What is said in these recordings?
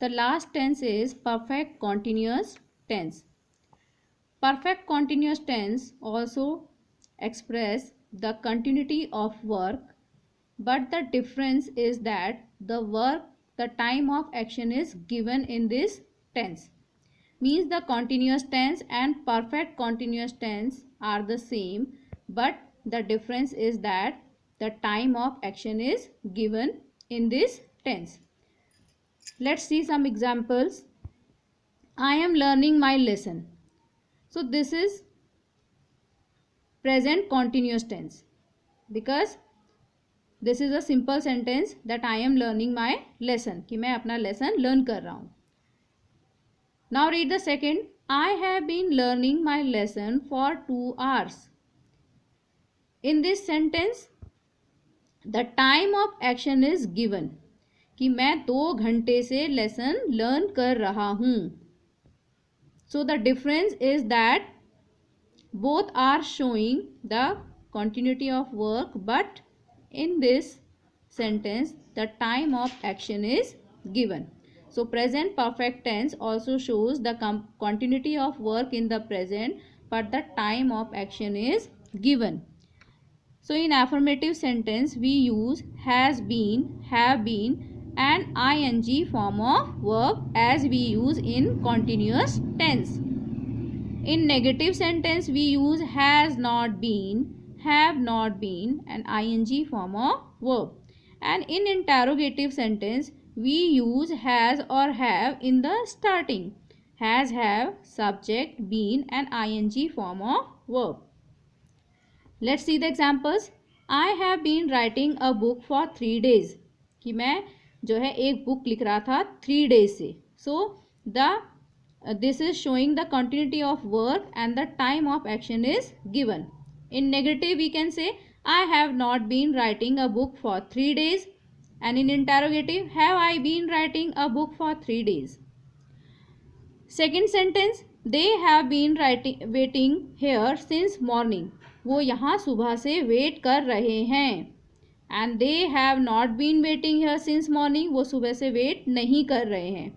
The last tense is perfect continuous tense. Perfect continuous tense also express the continuity of work, but the difference is that the time of action is given in this tense. Means the continuous tense and perfect continuous tense are the same, but the difference is that the time of action is given in this tense. Let's see some examples. I am learning my lesson. So this is present continuous tense because this is a simple sentence that I am learning my lesson, कि मैं अपना lesson learn कर रहा हूँ. Now read the second. I have been learning my lesson for 2 hours. In this sentence, the time of action is given, कि मैं 2 घंटे से lesson learn कर रहा हूँ. So the difference is that both are showing the continuity of work, but in this sentence the time of action is given. So present perfect tense also shows the continuity of work in the present, but the time of action is given. So in affirmative sentence we use has been, have been and ing form of verb as we use in continuous tense. In negative sentence we use has not been, have not been and ing form of verb. And in interrogative sentence we use has or have in the starting. Has, have, subject, been and ing form of verb. Let's see the examples. I have been writing a book for 3 days. कि मैं जो है एक book लिख रहा था 3 days से. So this is showing the continuity of work and the time of action is given. In negative we can say I have not been writing a book for 3 days, and in interrogative have I been writing a book for 3 days. Second sentence, they have been waiting here since morning. वो यहाँ सुबह से wait कर रहे हैं. And they have not been waiting here since morning. वो सुबह से वेट नहीं कर रहे हैं.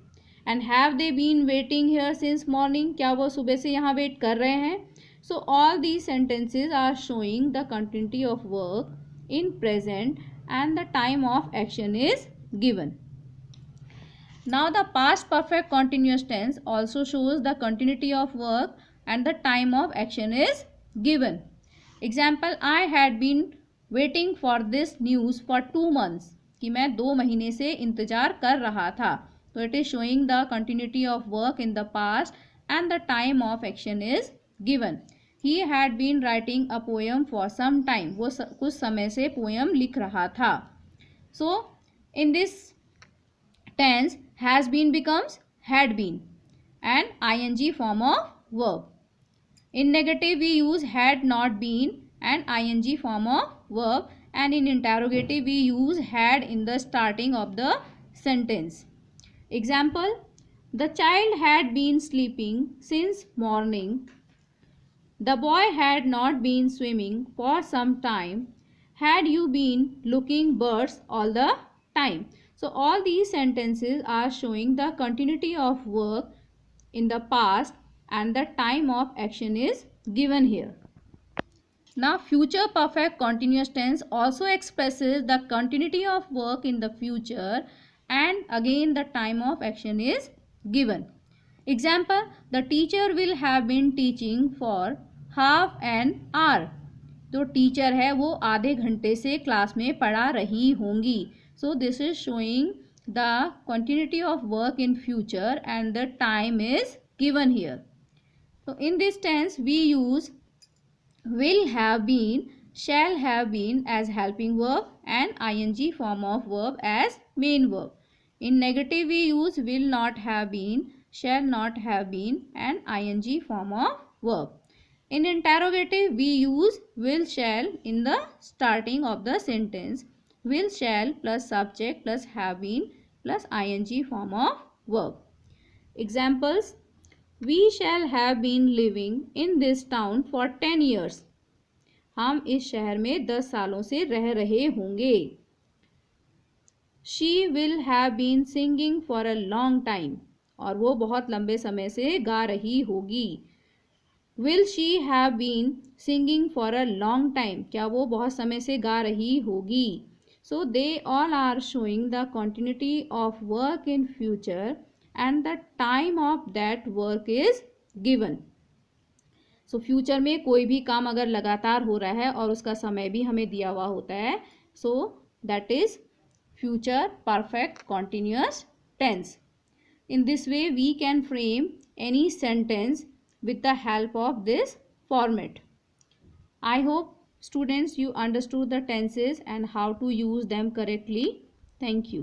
And have they been waiting here since morning? क्या वो सुबह से यहाँ वेट कर रहे हैं? So all these sentences are showing the continuity of work in present and the time of action is given. Now the past perfect continuous tense also shows the continuity of work and the time of action is given. Example, I had been waiting for this news for 2 months. कि मैं 2 महीने से इंतजार कर रहा था. So it is showing the continuity of work in the past and the time of action is given. He had been writing a poem for some time. वो कुछ समय से poem लिख रहा था. So in this tense has been becomes had been and ing form of verb. In negative we use had not been and ing form of verb, and in interrogative we use had in the starting of the sentence. Example, the child had been sleeping since morning. The boy had not been swimming for some time. Had you been looking birds all the time? So all these sentences are showing the continuity of work in the past and the time of action is given here. Now future perfect continuous tense also expresses the continuity of work in the future and again the time of action is given. Example, the teacher will have been teaching for half an hour. जो teacher है वो आधे घंटे से class में पढ़ा रही होंगी. So this is showing the continuity of work in future and the time is given here. So in this tense we use will have been, shall have been as helping verb and ing form of verb as main verb. In negative we use will not have been, shall not have been and ing form of verb. In interrogative we use will, shall in the starting of the sentence. Will, shall plus subject plus have been plus ing form of verb. Examples, we shall have been living in this town for 10 years. हम इस शहर में 10 सालों से रह रहे होंगे. She will have been singing for a long time, और वो बहुत लंबे समय से गा रही होगी। Will she have been singing for a long time, क्या वो बहुत समय से गा रही होगी। So they all are showing the continuity of work in future and the time of that work is given. So future में कोई भी काम अगर लगातार हो रहा है और उसका समय भी हमें दिया हुआ होता है, so that is future perfect continuous tense. In this way, we can frame any sentence with the help of this format. I hope students you understood the tenses and how to use them correctly. Thank you.